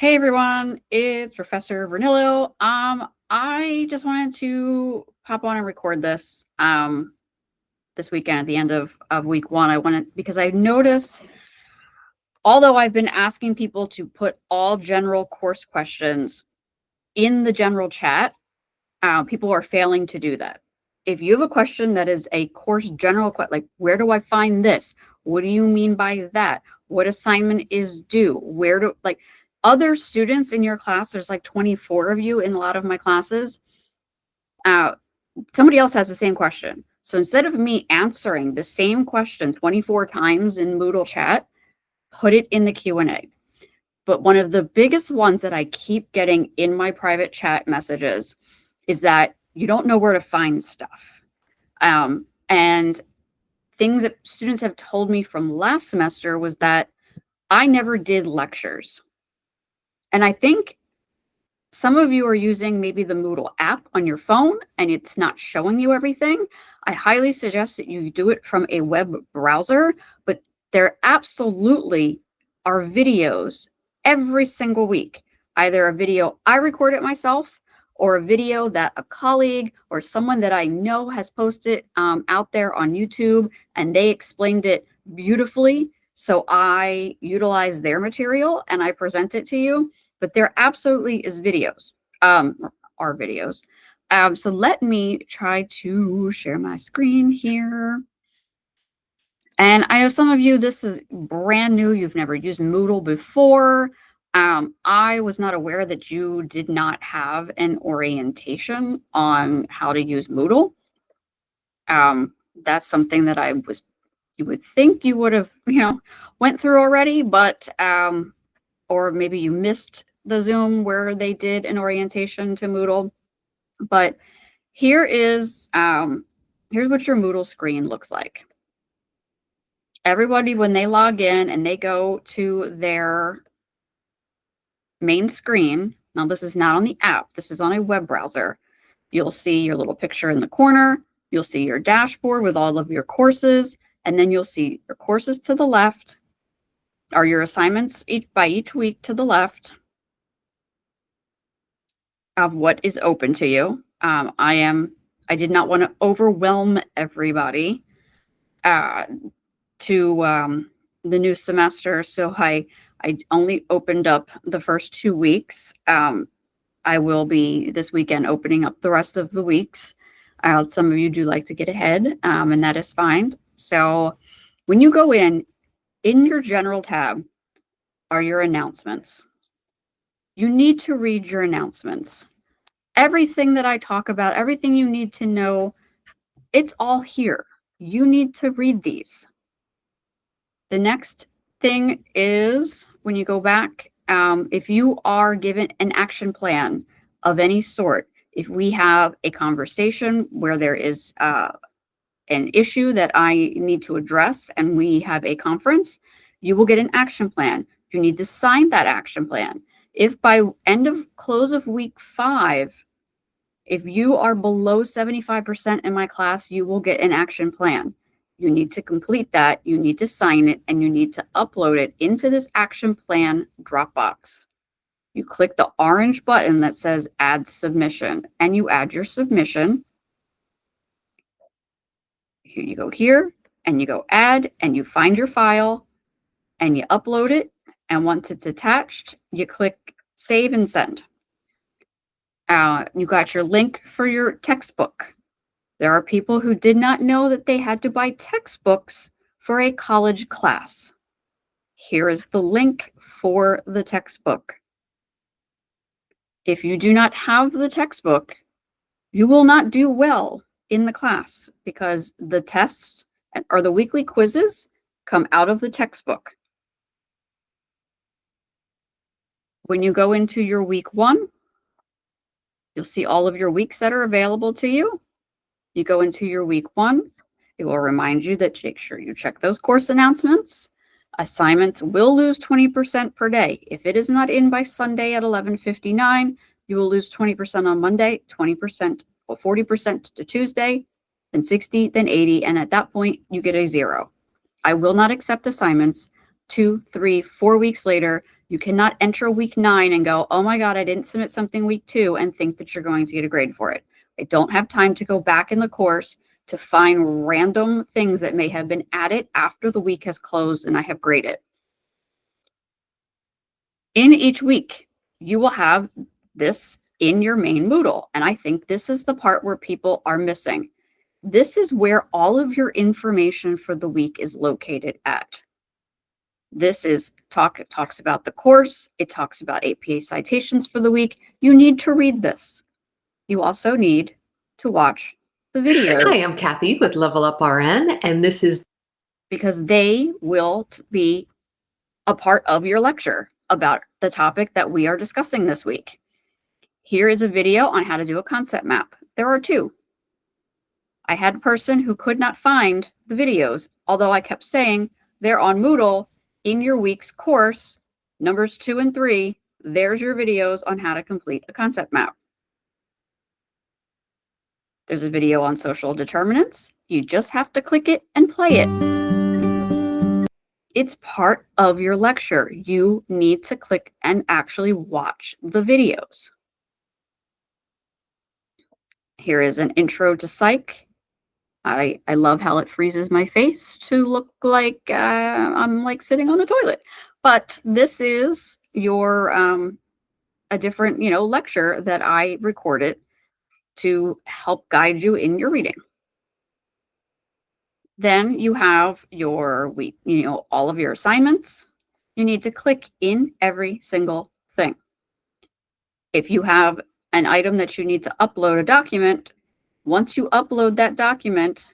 Hey everyone, it's Professor Vernillo. I just wanted to pop on and record this weekend at the end of week one. I wanted because I noticed, although I've been asking people to put all general course questions in the general chat, people are failing to do that. If you have a question that is a course general question, like where do I find this? What do you mean by that? What assignment is due? Where do other students in your class? There's like 24 of you in a lot of my classes. Somebody else has the same question. So instead of me answering the same question 24 times in Moodle chat, put it in the Q&A. But one of the biggest ones that I keep getting in my private chat messages is that you don't know where to find stuff. And things that students have told me from last semester was that I never did lectures. And I think some of you are using maybe the Moodle app on your phone and it's not showing you everything. I highly suggest that you do it from a web browser, but there absolutely are videos every single week, either a video I recorded myself or a video that a colleague or someone that I know has posted out there on YouTube, and they explained it beautifully. So I utilize their material and I present it to you. But there absolutely is videos, are videos. So let me try to share my screen here. And I know some of you, this is brand new. You've never used Moodle before. I was not aware that you did not have an orientation on how to use Moodle. That's something that you would think you would have, went through already, but, or maybe you missed the Zoom where they did an orientation to Moodle. But here's what your Moodle screen looks like. Everybody, when they log in and they go to their main screen, now this is not on the app, this is on a web browser, you'll see your little picture in the corner, you'll see your dashboard with all of your courses, and then you'll see your courses to the left, are your assignments by each week to the left of what is open to you. I did not want to overwhelm everybody to the new semester, so I only opened up the first 2 weeks. I will be this weekend opening up the rest of the weeks. Some of you do like to get ahead, and that is fine. So when you go in your general tab are your announcements. You need to read your announcements. Everything that I talk about, everything you need to know, it's all here. You need to read these. The next thing is when you go back, if you are given an action plan of any sort, if we have a conversation where there is an issue that I need to address and we have a conference, you will get an action plan. You need to sign that action plan. If by close of week 5, if you are below 75% in my class, you will get an action plan. You need to complete that, you need to sign it, and you need to upload it into this action plan Dropbox. You click the orange button that says add submission, and you add your submission. Here you go here, and you go add, and you find your file, and you upload it, and once it's attached, you click save and send. You got your link for your textbook. There are people who did not know that they had to buy textbooks for a college class. Here is the link for the textbook. If you do not have the textbook, you will not do well in the class because the tests or the weekly quizzes come out of the textbook. When you go into your week 1, you'll see all of your weeks that are available to you. You go into your week 1, it will remind you that make sure you check those course announcements. Assignments will lose 20% per day. If it is not in by Sunday at 11:59, you will lose 20% on Monday, 20% or 40% to Tuesday, then 60, then 80, and at that point, you get a 0. I will not accept assignments 2, 3, 4 weeks later. You cannot enter week 9 and go, oh my God, I didn't submit something week 2 and think that you're going to get a grade for it. I don't have time to go back in the course to find random things that may have been added after the week has closed and I have graded. In each week, you will have this in your main Moodle. And I think this is the part where people are missing. This is where all of your information for the week is located at. This is it talks about the course. It talks about APA citations for the week. You need to read this. You also need to watch the video. Hi, I'm Kathy with Level Up RN, and this is because they will be a part of your lecture about the topic that we are discussing this week. Here is a video on how to do a concept map. There are 2. I had a person who could not find the videos, although I kept saying they're on Moodle in your week's course, numbers 2 and 3. There's your videos on how to complete a concept map. There's a video on social determinants. You just have to click it and play it. It's part of your lecture. You need to click and actually watch the videos. Here is an intro to psych. I love how it freezes my face to look like I'm like sitting on the toilet. But this is your a different, lecture that I recorded to help guide you in your reading. Then you have your week, all of your assignments. You need to click in every single thing. If you have an item that you need to upload a document, once you upload that document,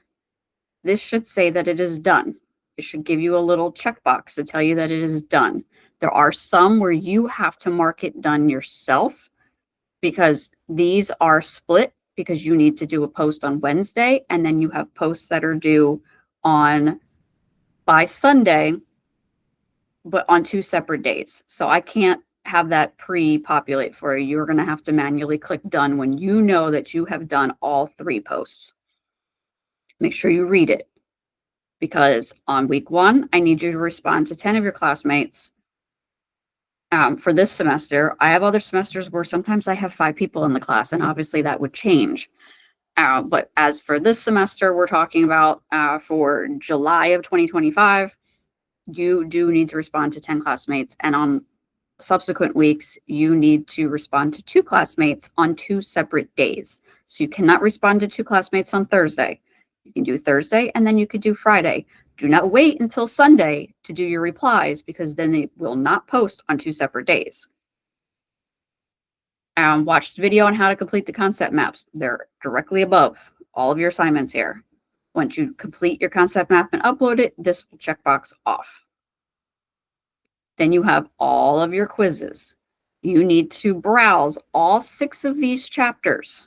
this should say that it is done. It should give you a little checkbox to tell you that it is done. There are some where you have to mark it done yourself because these are split because you need to do a post on Wednesday and then you have posts that are due by Sunday, but on 2 separate days. So I can't have that pre-populate for you. You're going to have to manually click done when you know that you have done all 3 posts. Make sure you read it because on week 1, I need you to respond to 10 of your classmates. For this semester, I have other semesters where sometimes I have 5 people in the class, and obviously that would change. But as for this semester, we're talking about for July of 2025, you do need to respond to 10 classmates. And on subsequent weeks, you need to respond to 2 classmates on 2 separate days. So you cannot respond to 2 classmates on Thursday. You can do Thursday and then you could do Friday. Do not wait until Sunday to do your replies because then they will not post on 2 separate days. Watch the video on how to complete the concept maps. They're directly above all of your assignments here. Once you complete your concept map and upload it, this will checkbox off. Then you have all of your quizzes. You need to browse all 6 of these chapters.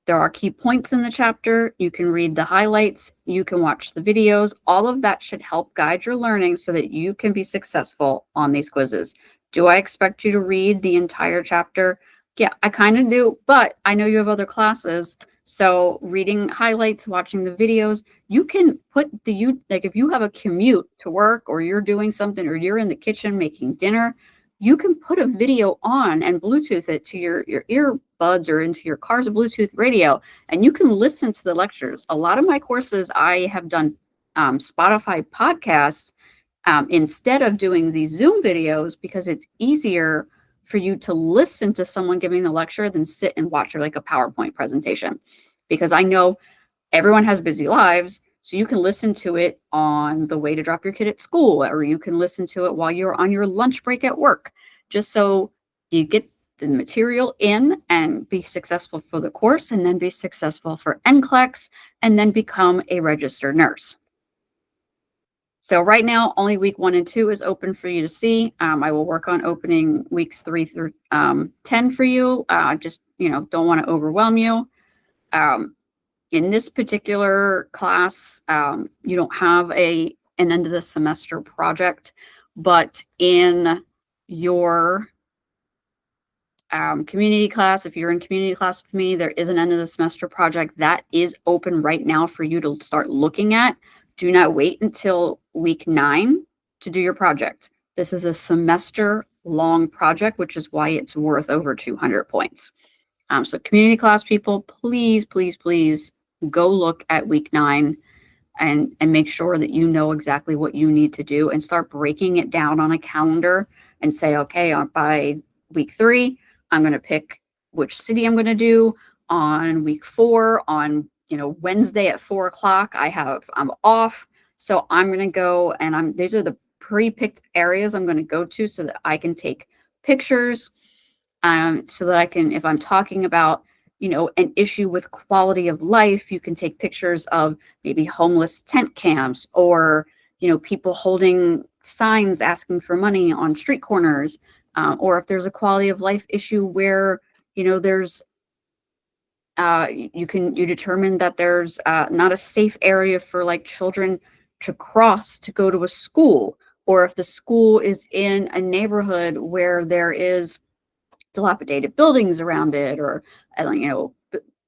There are key points in the chapter. You can read the highlights. You can watch the videos. All of that should help guide your learning so that you can be successful on these quizzes. Do I expect you to read the entire chapter? Yeah, I kind of do, but I know you have other classes. So reading highlights, watching the videos, you can put like if you have a commute to work or you're doing something or you're in the kitchen making dinner, you can put a video on and Bluetooth it to your earbuds or into your car's Bluetooth radio, and you can listen to the lectures. A lot of my courses, I have done Spotify podcasts instead of doing these Zoom videos because it's easier for you to listen to someone giving the lecture than sit and watch like a PowerPoint presentation. Because I know everyone has busy lives, so you can listen to it on the way to drop your kid at school, or you can listen to it while you're on your lunch break at work, just so you get the material in and be successful for the course and then be successful for NCLEX and then become a registered nurse. So right now, only week 1 and 2 is open for you to see. I will work on opening weeks 3 through 10 for you. Just, don't want to overwhelm you. In this particular class, you don't have an end of the semester project, but in your community class, if you're in community class with me, there is an end of the semester project that is open right now for you to start looking at. Do not wait until week 9 to do your project. This is a semester-long project, which is why it's worth over 200 points. So community class people, please, please, please go look at week 9 and make sure that you know exactly what you need to do and start breaking it down on a calendar and say, okay, by week 3, I'm going to pick which city I'm going to do. On week 4, on Wednesday at 4 o'clock, I'm off. So I'm going to go and these are the pre-picked areas I'm going to go to so that I can take pictures, so that I can, if I'm talking about, an issue with quality of life, you can take pictures of maybe homeless tent camps or, people holding signs asking for money on street corners. Or if there's a quality of life issue where, there's you determine that there's not a safe area for like children to cross to go to a school, or if the school is in a neighborhood where there is dilapidated buildings around it, or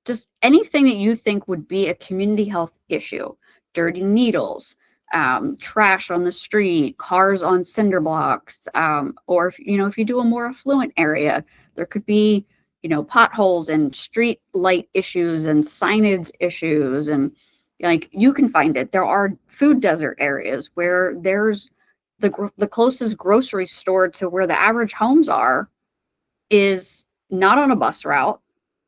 just anything that you think would be a community health issue. Dirty needles, trash on the street, cars on cinder blocks, or if you do a more affluent area, there could be potholes and street light issues and signage issues, and like you can find it. There are food desert areas where there's the closest grocery store to where the average homes are is not on a bus route,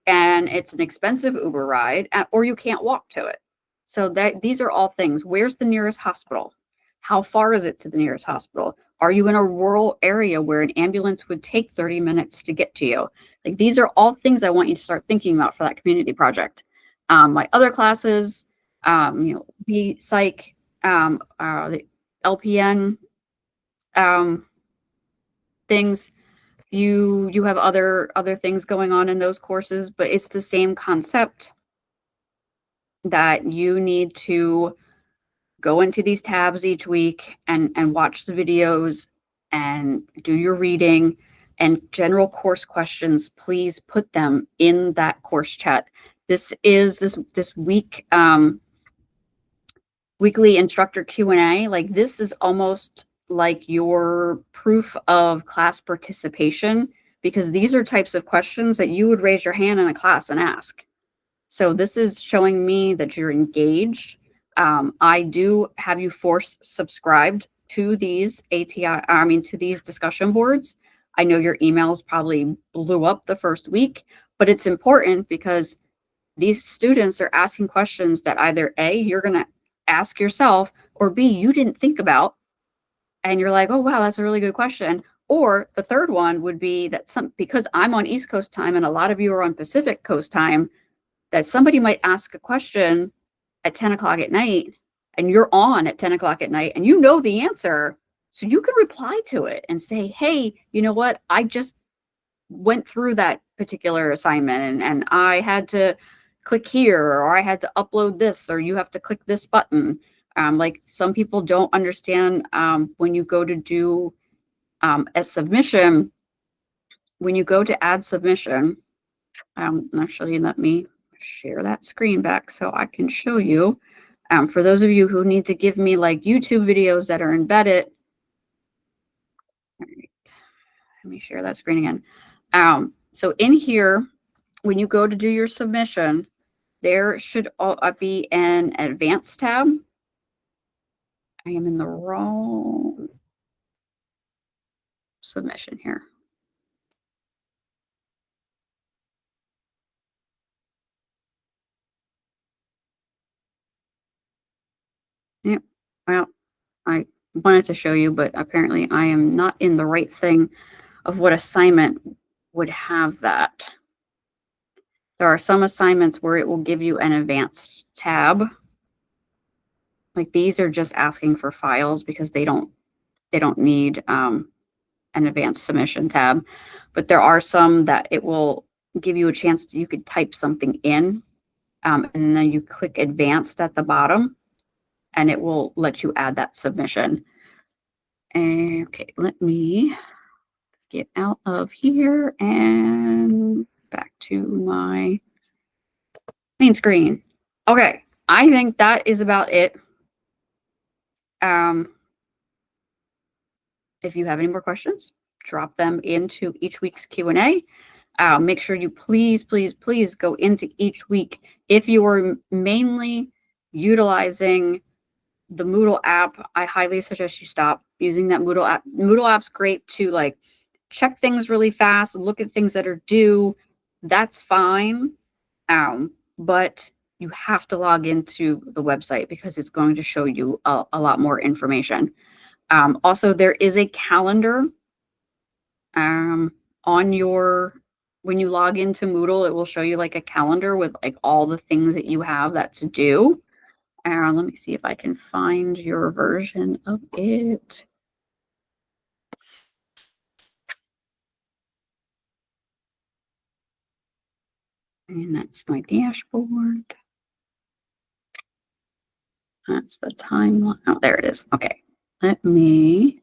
and it's an expensive Uber ride, or you can't walk to it. So these are all things. Where's the nearest hospital? How far is it to the nearest hospital? Are you in a rural area where an ambulance would take 30 minutes to get to you? Like, these are all things I want you to start thinking about for that community project. My other classes, B Psych, the LPN things, you have other things going on in those courses, but it's the same concept, that you need to go into these tabs each week and watch the videos and do your reading, and general course questions, please put them in that course chat. This is this week weekly instructor Q&A. Like, this is almost like your proof of class participation, because these are types of questions that you would raise your hand in a class and ask. So this is showing me that you're engaged. I do have you force subscribed to these to these discussion boards. I know your emails probably blew up the first week, but it's important because these students are asking questions that either A, you're going to ask yourself, or B, you didn't think about. And you're like, oh, wow, that's a really good question. Or the third one would be that because I'm on East Coast time and a lot of you are on Pacific Coast time, that somebody might ask a question at 10 o'clock at night, and you're on at 10 o'clock at night and you know the answer. So you can reply to it and say, hey, you know what? I just went through that particular assignment and I had to click here, or I had to upload this, or you have to click this button. Like, some people don't understand when you go to do a submission, when you go to add submission, actually, let me share that screen back so I can show you. For those of you who need to give me like YouTube videos that are embedded, all right, let me share that screen again. So in here, when you go to do your submission, there should be an advanced tab. I am in the wrong submission here. Yep. Well, I wanted to show you, but apparently I am not in the right thing of what assignment would have that. There are some assignments where it will give you an advanced tab. Like, these are just asking for files because they don't need an advanced submission tab. But there are some that it will give you a chance you could type something in, and then you click advanced at the bottom and it will let you add that submission. Okay, let me get out of here and back to my main screen. Okay, I think that is about it. If you have any more questions, drop them into each week's Q&A. Make sure you please, please, please go into each week. If you are mainly utilizing the Moodle app, I highly suggest you stop using that Moodle app. Moodle app's great to like check things really fast, look at things that are due. That's fine. But you have to log into the website because it's going to show you a lot more information. Also, there is a calendar on your, when you log into Moodle, it will show you like a calendar with like all the things that you have that's due. Let me see if I can find your version of it. And that's my dashboard. That's the timeline. Oh, there it is. Okay. Let me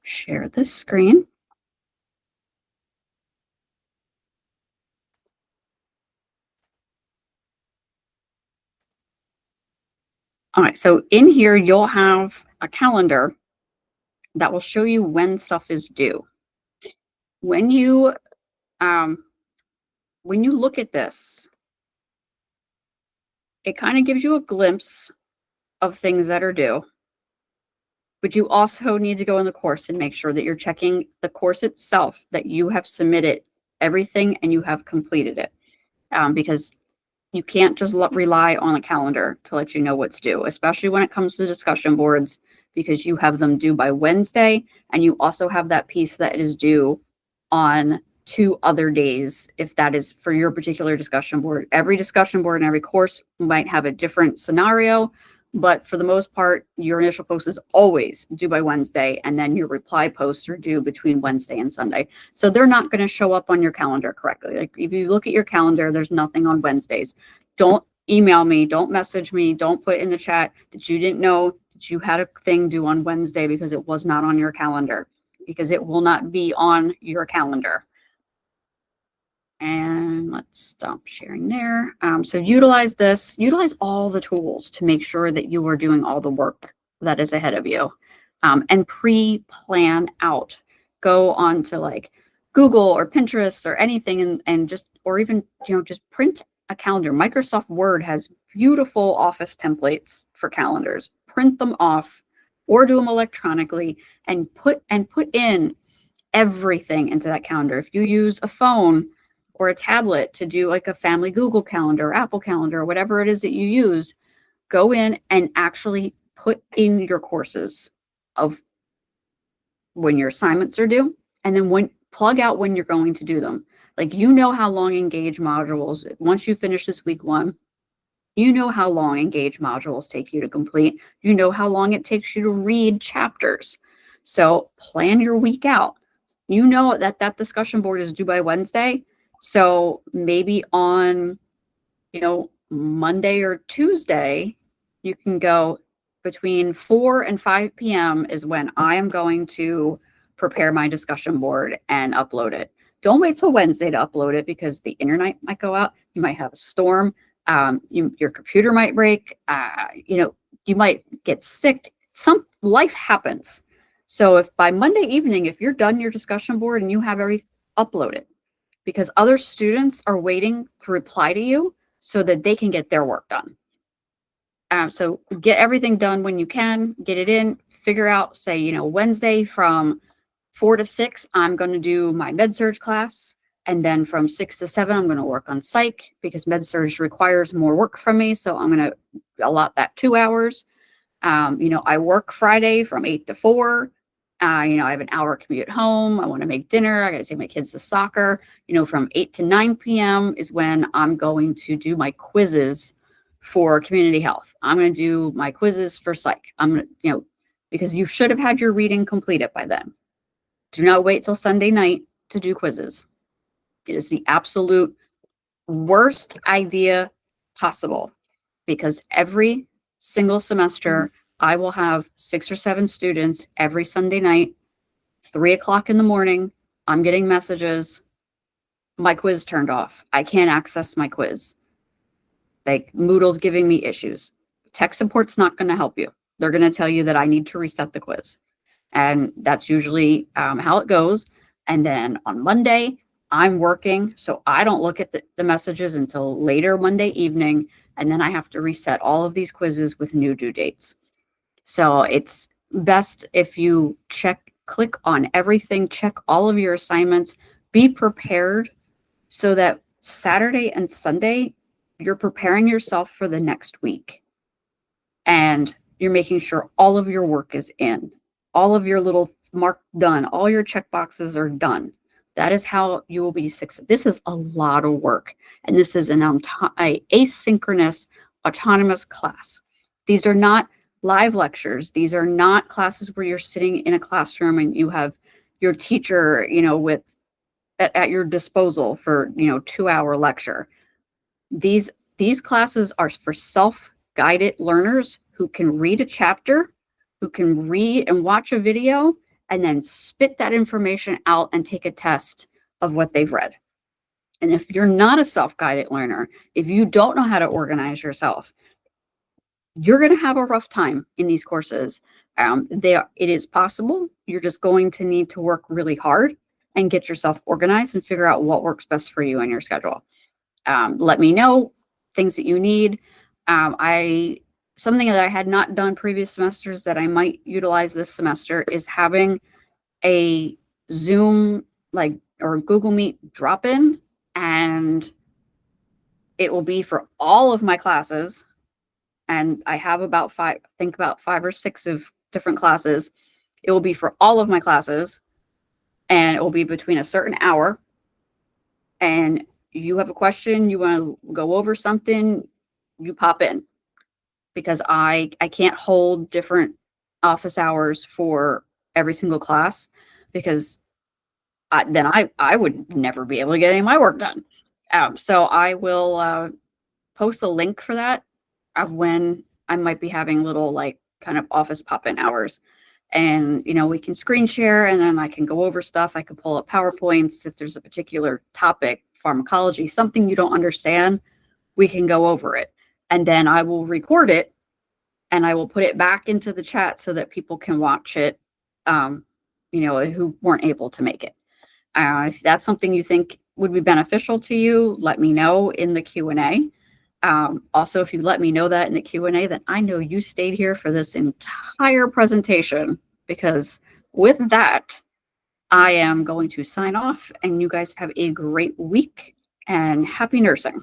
share this screen. All right. So in here, you'll have a calendar that will show you when stuff is due. When you look at this, it kind of gives you a glimpse of things that are due. But you also need to go in the course and make sure that you're checking the course itself, that you have submitted everything and you have completed it. Because you can't just rely on a calendar to let you know what's due, especially when it comes to discussion boards, because you have them due by Wednesday, and you also have that piece that is due on 2 other days, if that is for your particular discussion board. Every discussion board and every course might have a different scenario, but for the most part, your initial post is always due by Wednesday, and then your reply posts are due between Wednesday and Sunday. So they're not going to show up on your calendar correctly. Like if you look at your calendar, there's nothing on Wednesdays. Don't email me, don't message me, don't put in the chat that you didn't know that you had a thing due on Wednesday because it was not on your calendar, because it will not be on your calendar. And let's stop sharing there. So utilize this, utilize all the tools to make sure that you are doing all the work that is ahead of you, and pre-plan out. Go on to like Google or Pinterest or anything and just, or even, just print a calendar. Microsoft Word has beautiful office templates for calendars. Print them off or do them electronically and put in everything into that calendar. If you use a phone or a tablet to do like a family Google Calendar, Apple Calendar, whatever it is that you use, go in and actually put in your courses of when your assignments are due, and then plug out when you're going to do them. Like, how long Engage modules, once you finish this week 1, how long Engage modules take you to complete. How long it takes you to read chapters. So plan your week out. That discussion board is due by Wednesday. So maybe on, Monday or Tuesday, you can go between 4 and 5 p.m. is when I am going to prepare my discussion board and upload it. Don't wait till Wednesday to upload it because the internet might go out. You might have a storm. Your computer might break. You might get sick. Some life happens. So if by Monday evening, if you're done your discussion board and you have everything, upload it, because other students are waiting to reply to you so that they can get their work done. So get everything done when you can, get it in, figure out, say, Wednesday from 4 to 6, I'm going to do my med-surg class. And then from 6 to 7, I'm going to work on psych because med-surg requires more work from me. So I'm going to allot that 2 hours. I work Friday from 8 to 4. I have an hour commute home. I want to make dinner. I got to take my kids to soccer. From 8 to 9 p.m. is when I'm going to do my quizzes for community health. I'm going to do my quizzes for psych. I'm going to, because you should have had your reading completed by then. Do not wait till Sunday night to do quizzes. It is the absolute worst idea possible, because every single semester, I will have 6 or 7 students every Sunday night, 3 o'clock in the morning. I'm getting messages. My quiz turned off. I can't access my quiz. Like, Moodle's giving me issues. Tech support's not going to help you. They're going to tell you that I need to reset the quiz. And that's usually how it goes. And then on Monday, I'm working, so I don't look at the messages until later Monday evening. And then I have to reset all of these quizzes with new due dates. So it's best if you click on everything, check all of your assignments, be prepared so that Saturday and Sunday, you're preparing yourself for the next week. And you're making sure all of your work is in, all of your little mark done, all your check boxes are done. That is how you will be successful. This is a lot of work, and this is an asynchronous autonomous class. These are not live lectures. These are not classes where you're sitting in a classroom and you have your teacher, with at your disposal for 2-hour lecture. These classes are for self-guided learners who can read a chapter, who can read and watch a video, and then spit that information out and take a test of what they've read. And if you're not a self-guided learner, if you don't know how to organize yourself, you're going to have a rough time in these courses. It is possible. You're just going to need to work really hard and get yourself organized and figure out what works best for you and your schedule. Let me know things that you need. Something that I had not done previous semesters that I might utilize this semester is having a Zoom or Google Meet drop-in, and it will be for all of my classes. And I have about 5 or 6 of different classes. It will be for all of my classes, and it will be between a certain hour. And you have a question, you want to go over something, you pop in, because I can't hold different office hours for every single class, because then I would never be able to get any of my work done. So I will post a link for that of when I might be having little kind of office pop-in hours. And, we can screen share, and then I can go over stuff. I can pull up PowerPoints if there's a particular topic, pharmacology, something you don't understand, we can go over it. And then I will record it and I will put it back into the chat so that people can watch it, who weren't able to make it. If that's something you think would be beneficial to you, let me know in the Q&A. Also, if you let me know that in the Q&A, then I know you stayed here for this entire presentation, because with that, I am going to sign off, and you guys have a great week and happy nursing.